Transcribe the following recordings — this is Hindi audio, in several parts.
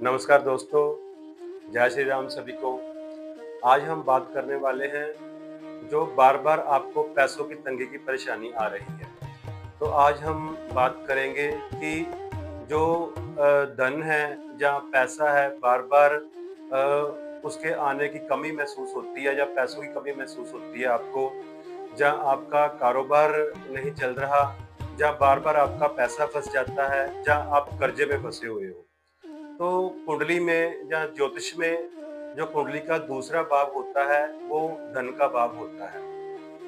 नमस्कार दोस्तों, जय श्री राम सभी को। आज हम बात करने वाले हैं जो बार-बार आपको पैसों की तंगी की परेशानी आ रही है। तो आज हम बात करेंगे कि जो धन है या पैसा है बार-बार उसके आने की कमी महसूस होती है या पैसों की कमी महसूस होती है आपको, या आपका कारोबार नहीं चल रहा, या बार-बार आपका पैसा फँस जाता है, या आप कर्ज़े में फँसे हुए हो। तो कुंडली में या ज्योतिष में जो कुंडली का दूसरा भाव होता है वो धन का भाव होता है।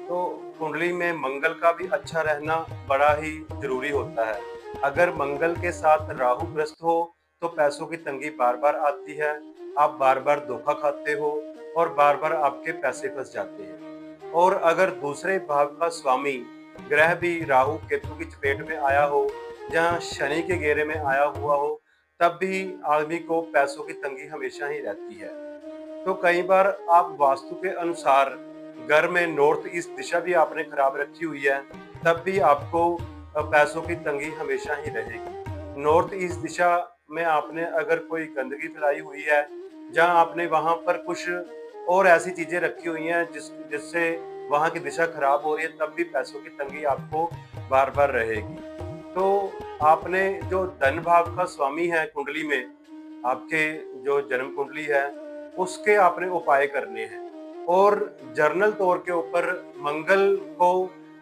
तो कुंडली में मंगल का भी अच्छा रहना बड़ा ही जरूरी होता है। अगर मंगल के साथ राहु ग्रस्त हो तो पैसों की तंगी बार बार आती है, आप बार बार धोखा खाते हो और बार बार आपके पैसे फंस जाते हैं। और अगर दूसरे भाव का स्वामी ग्रह भी राहु केतु की चपेट में आया हो या शनि के घेरे में आया हुआ हो, तब भी आदमी को पैसों की तंगी हमेशा ही रहती है। तो कई बार आप वास्तु के अनुसार घर में नॉर्थ ईस्ट दिशा भी आपने खराब रखी हुई है, तब भी आपको पैसों की तंगी हमेशा ही रहेगी। नॉर्थ ईस्ट दिशा में आपने अगर कोई गंदगी फैलाई हुई है, जहाँ आपने वहां पर कुछ और ऐसी चीजें रखी हुई हैं जिससे वहां की दिशा खराब हो रही है, तब भी पैसों की तंगी आपको बार बार रहेगी। तो आपने जो धन भाव का स्वामी है कुंडली में, आपके जो जन्म कुंडली है, उसके आपने उपाय करने हैं। और जर्नल तौर के ऊपर मंगल को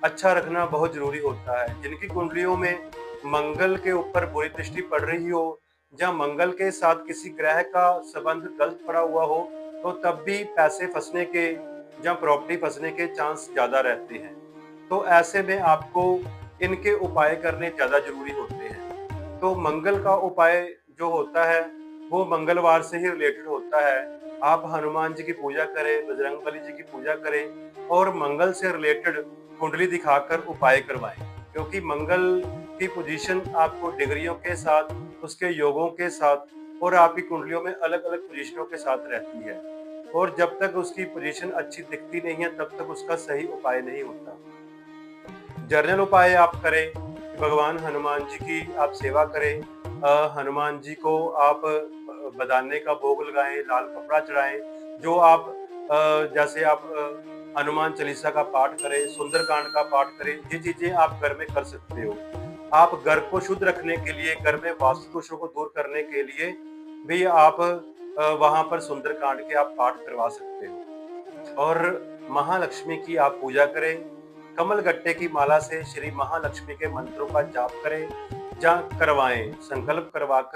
अच्छा रखना बहुत जरूरी होता है। जिनकी कुंडलियों में मंगल के ऊपर बुरी दृष्टि पड़ रही हो या मंगल के साथ किसी ग्रह का संबंध गलत पड़ा हुआ हो, तो तब भी पैसे फंसने के या प्रॉपर्टी फंसने के चांस ज्यादा रहते हैं। तो ऐसे में आपको इनके उपाय करने ज्यादा जरूरी होते हैं। तो मंगल का उपाय जो होता है वो मंगलवार से ही रिलेटेड होता है। आप हनुमान जी की पूजा करें, बजरंगबली जी की पूजा करें और मंगल से रिलेटेड कुंडली दिखाकर उपाय करवाएं, क्योंकि मंगल की पोजीशन आपको डिग्रियों के साथ, उसके योगों के साथ और आपकी कुंडलियों में अलग अलग पोजीशनों के साथ रहती है। और जब तक उसकी पोजीशन अच्छी दिखती नहीं है तब तक उसका सही उपाय नहीं होता। जर्नल उपाय आप करें, भगवान हनुमान जी की आप सेवा करें, हनुमान जी को आप बदाने का भोग लगाएं, लाल कपड़ा चढ़ाएं। जो आप जैसे आप हनुमान चालीसा का पाठ करें, सुंदरकांड का पाठ करें, ये चीजें आप घर में कर सकते हो। आप घर को शुद्ध रखने के लिए, घर में वास्तु दोषों को दूर करने के लिए भी आप वहां पर सुंदरकांड के आप पाठ करवा सकते हो। और महालक्ष्मी की आप पूजा करें, कमल गट्टे की माला से श्री महालक्ष्मी के मंत्रों का जाप करें, या करवाएं, संकल्प करवाकर